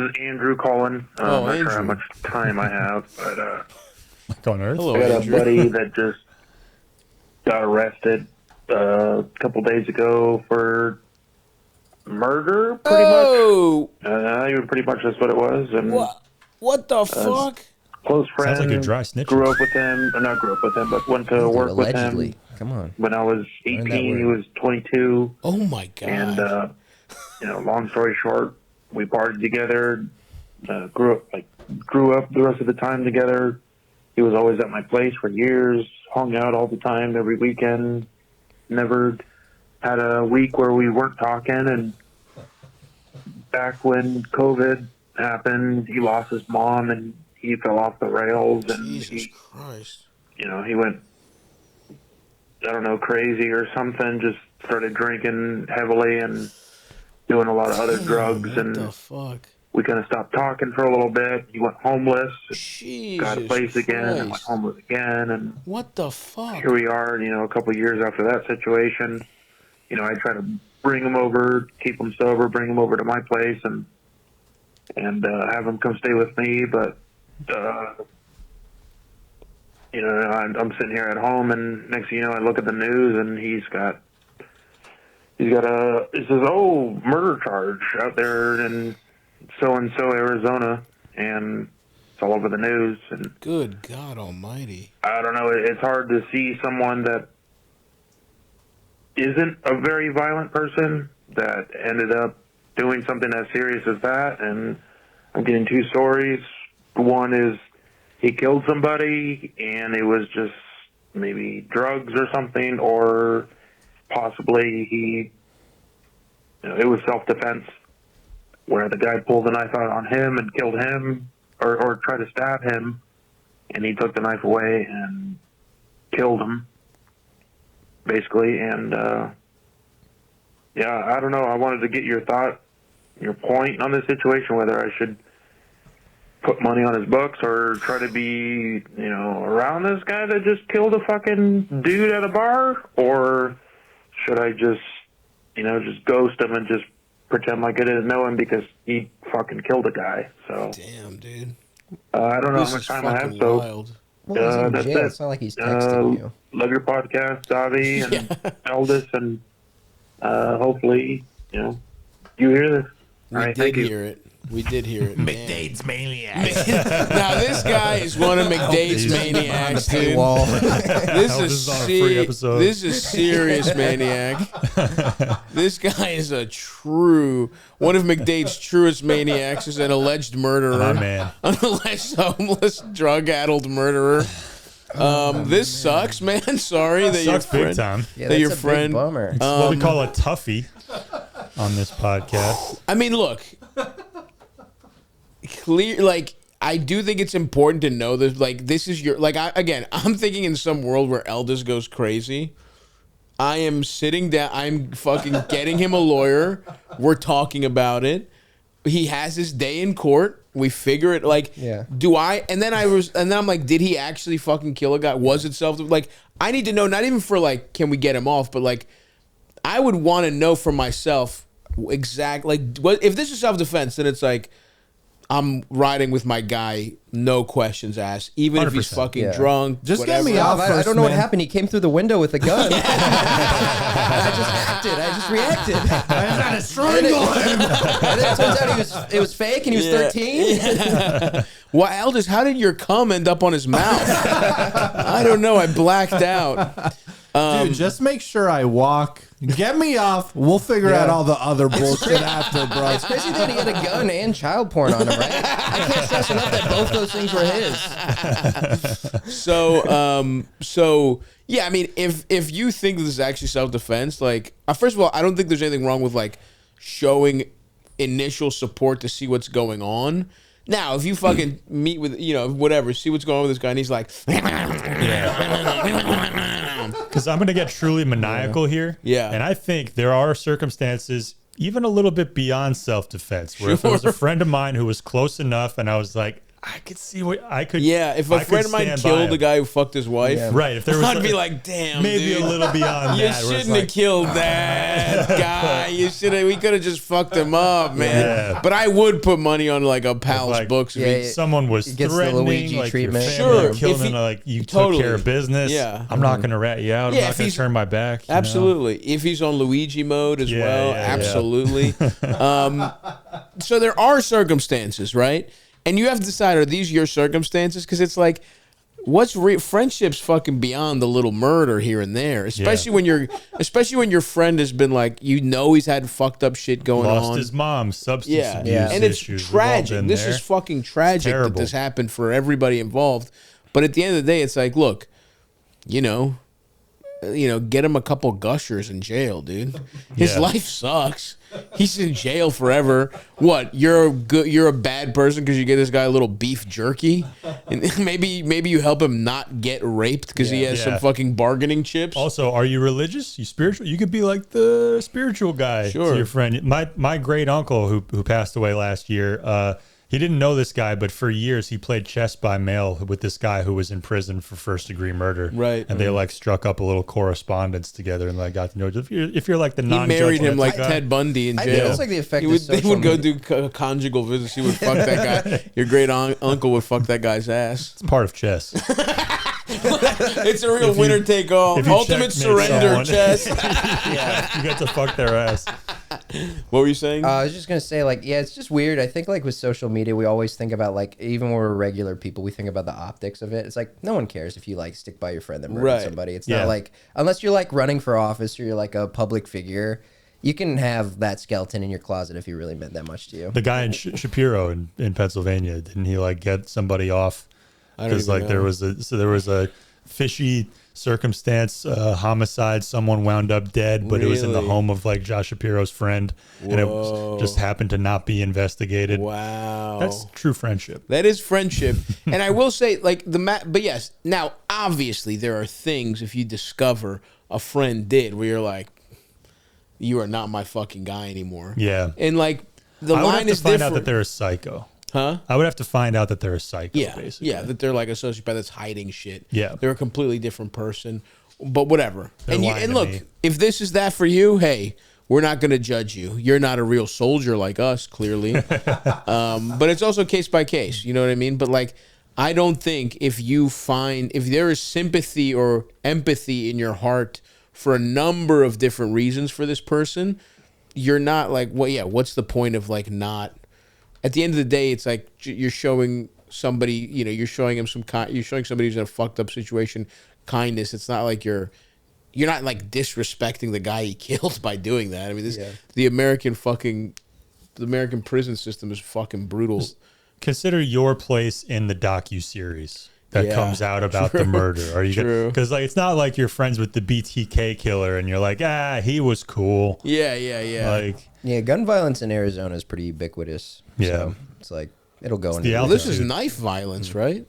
is Andrew calling. I'm not sure how much time I have, but on Earth. I got a buddy that just got arrested a couple days ago for murder, pretty much. Pretty much that's what it was. And what the fuck? Close friend. Sounds like a dry snitch. Grew up with him, or not grew up with him, but went to work allegedly. with him. Come on. When I was 18, he was 22. Oh my god! And long story short, we partied together. Grew up the rest of the time together. He was always at my place for years. Hung out all the time, every weekend. Never had a week where we weren't talking. And back when COVID happened, he lost his mom and he fell off the rails. And Jesus Christ! He went, I don't know, crazy or something. Just started drinking heavily and doing a lot of other drugs. What and the fuck? we kind of stopped talking for a little bit. He went homeless. Jesus got a place again and went Christ. homeless again. And What the fuck? here we are, a couple of years after that situation. I try to bring him over, keep him sober, bring him over to my place and have him come stay with me. But, I'm sitting here at home, and next thing you know, I look at the news, and he's got it says, murder charge out there in so-and-so Arizona, and it's all over the news. And Good God Almighty! I don't know. It's hard to see someone that isn't a very violent person that ended up doing something as serious as that. And I'm getting two stories. One is he killed somebody, and it was just maybe drugs or something, or possibly it was self-defense, where the guy pulled the knife out on him and killed him, or tried to stab him, and he took the knife away and killed him, basically. And I don't know. I wanted to get your point on this situation, whether I should put money on his books or try to be, around this guy that just killed a fucking dude at a bar, or should I just ghost him and just pretend like I didn't know him because he fucking killed a guy. So damn, dude. I don't know This how much is time I have. fucking So wild. Well, he's in that's jail. it. It's not like he's texting you. Love your podcast, Davi and Eldest, and hopefully, you hear this. We did hear it. We did hear it. McDade's maniac. Now this guy is one of McDade's maniacs, dude. This is on a free episode. This is serious maniac. This guy is one of McDade's truest maniacs. Is an alleged murderer. Oh, man. An alleged homeless, drug-addled murderer. This sucks, man. Sorry that your Sucks big friend. time. Yeah, that that's your a big friend. bummer. It's what we call a toughie on this podcast. I mean, look. I do think it's important to know that, this is your, I'm thinking in some world where Eldest goes crazy. I am sitting down, I'm fucking getting him a lawyer. We're talking about it. He has his day in court. We figure it, and then I'm like, did he actually fucking kill a guy? Was it I need to know, not even for, can we get him off, but, I would want to know for myself exactly, if this is self-defense, then it's I'm riding with my guy, no questions asked, even if he's 100%. fucking drunk. Just whatever. get me off I first, don't know what man. happened. He came through the window with a gun. I just reacted. I had to strangle him. And then it turns out it was fake and he was 13. Well, Eldest, how did your cum end up on his mouth? I don't know. I blacked out. Dude, just make sure I walk. Get me off. We'll figure out all the other bullshit after, bro. It's crazy that he had a gun and child porn on him, right? I can't stress enough that both those things were his. So yeah, I mean, if you think this is actually self-defense, first of all, I don't think there's anything wrong with showing initial support to see what's going on. Now, if you fucking meet with, whatever, see what's going on with this guy, and he's like, Because I'm going to get truly maniacal here. Yeah. And I think there are circumstances, even a little bit beyond self-defense, where if it was a friend of mine who was close enough and I was like, I could see what I could. Yeah, if a friend of mine killed the guy who fucked his wife, right? If there was, I'd be like, damn, maybe dude, a little beyond you that. shouldn't have killed that guy. You should have. We could have just fucked him up, man. Yeah. But I would put money on like a pal's books. If someone was gets the threatening, Luigi like treatment. your family, Sure. killed If he- him, like you totally. took care of business. Yeah. I'm not going to rat you out. Yeah, I'm not if going he's- to turn my back. you know? Absolutely. If he's on Luigi mode as Yeah, well, yeah, absolutely. So there are circumstances, right? And you have to decide, are these your circumstances? Because it's like, friendship's fucking beyond the little murder here and there. Especially when your friend has been like, he's had fucked up shit going Lost on. his mom, substance abuse And it's issues. We've all tragic. been This there. is fucking tragic that terrible. this happened for everybody involved. But at the end of the day, it's like, look, get him a couple gushers in jail, dude. His Yeah. life sucks. He's in jail forever. What? You're a bad person because you get this guy a little beef jerky, and maybe you help him not get raped because he has some Yeah. fucking bargaining chips. Also, are you religious? You spiritual? You could be like the spiritual guy Sure. to your friend. My great uncle who passed away last year. He didn't know this guy, but for years he played chess by mail with this guy who was in prison for first-degree murder. Right. And they like struck up a little correspondence together and like got to know. If you're like the He non, married him like guy, Ted Bundy in I jail. think it's like the effect of They social would go media. do conjugal visits. He would fuck that guy. Your great uncle would fuck that guy's ass. it's part of chess. It's a real winner take all. if you Ultimate checkmate surrender someone- chess. You get to fuck their ass. What were you saying? I was just gonna say, like, yeah, it's just weird. I think, like, with social media, we always think about, like, even when we're regular people, we think about the optics of it. It's like no one cares if you like stick by your friend that murdered Right. somebody. It's Yeah. not like, unless you're like running for office or you're like a public figure, you can have that skeleton in your closet if he really meant that much to you. The guy in Shapiro in Pennsylvania, didn't he like get somebody off? I don't Because even like know. there was a fishy circumstance, homicide. Someone wound up dead, but it was in the Really? home of like Josh Shapiro's friend, and it was, just happened to not be investigated. Wow. That's true friendship. That is friendship. And I will say, like, but yes, now, obviously, there are things if you discover a friend did where you're like, you are not my fucking guy anymore. Yeah, And, like, the I would have line to is find different. out that they're a psycho. Huh? I would have to find out that they're a psycho. Yeah. basically. Yeah, that they're like a sociopath that's hiding shit. Yeah. They're a completely different person. But whatever. They're lying And to look, me. if this is that for you, hey, we're not going to judge you. You're not a real soldier like us, clearly. But it's also case by case. You know what I mean? But like, I don't think if there is sympathy or empathy in your heart for a number of different reasons for this person, you're not like, well, yeah, what's the point of like not? At the end of the day, it's like you're showing somebody, you're showing him you're showing somebody who's in a fucked up situation kindness. It's not like you're not like disrespecting the guy he killed by doing that. I mean, the American prison system is fucking brutal. Consider your place in the docu-series that Yeah, comes out about true, the murder. Are you true. Because like it's not like you're friends with the BTK killer and you're like, he was cool. Yeah. Like, Yeah, gun violence in Arizona is pretty ubiquitous. Yeah. So it's like, it'll go in. the Well, altitude. this is knife violence, right?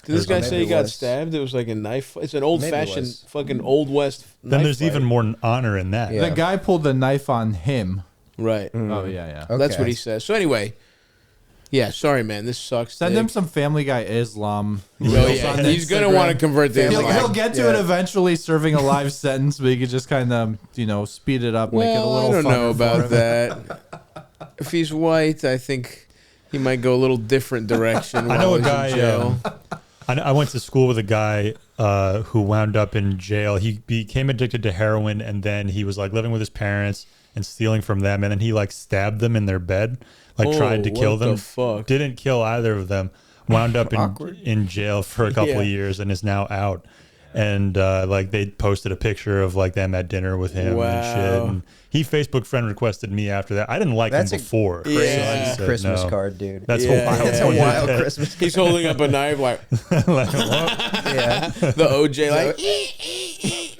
Did this guy Maybe say he it got was. stabbed? It was like a knife. It's an Maybe it old-fashioned was. fucking Old West then knife there's fight. even more honor in that. Yeah. The guy pulled the knife on him. Right. Oh yeah. Okay. That's what he says. So anyway, yeah, sorry, man. This sucks. Send Nick. him some Family Guy Islam. Oh, reels yeah. on He's going to Instagram. want to convert to He'll, Islam. he'll get to it eventually, serving a life sentence, but he could just kind of, speed it up, make it a Well, little. I don't know funner for about him. that. If he's white, I think he might go a little different direction. I know while a he's guy. in jail. I went to school with a guy who wound up in jail. He became addicted to heroin, and then he was like living with his parents and stealing from them, and then he like stabbed them in their bed, like tried to kill what them. the fuck? Didn't kill either of them. Wound up Awkward. in jail for a couple Yeah. of years and is now out. And like they posted a picture of like them at dinner with him and shit. Wow. And he Facebook friend requested me after that. I didn't like That's him a before. Yeah. so I crazy just said Christmas no. card, dude. That's Yeah, wild. That's a wild Christmas. He's holding up a knife like Like, what? Yeah. the OJ, like,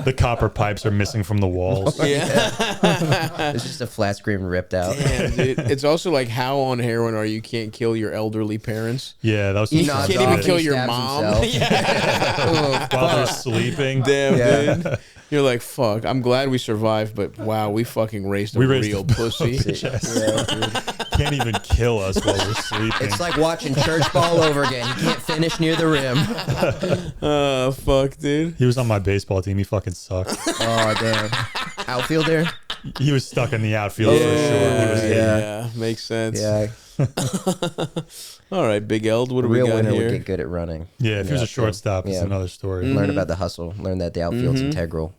The copper pipes are missing from the walls. yeah. It's just a flat screen ripped out. Damn, dude. It's also like, how on heroin are you can't kill your elderly parents? Yeah, that was You some can't fun even shit. kill your Stabs mom. himself. Yeah. while they're sleeping. Damn, Yeah. dude. You're like, fuck. I'm glad we survived, but wow, we fucking raised a We raised real a pussy. Yeah, dude. Can't even kill us while we're sleeping. It's like watching church ball over again. You can't finish near the rim. Oh, fuck, dude. He was on my baseball team. He fucking sucked. Oh, damn. Outfielder? He was stuck in the outfield for sure. He was Yeah, makes sense. Yeah. All right, Big Eld, what do we Real got winner here? would get good at running. Yeah, if he was a shortstop, it's Yeah. another story. Learn about the hustle. Learn that the outfield's integral.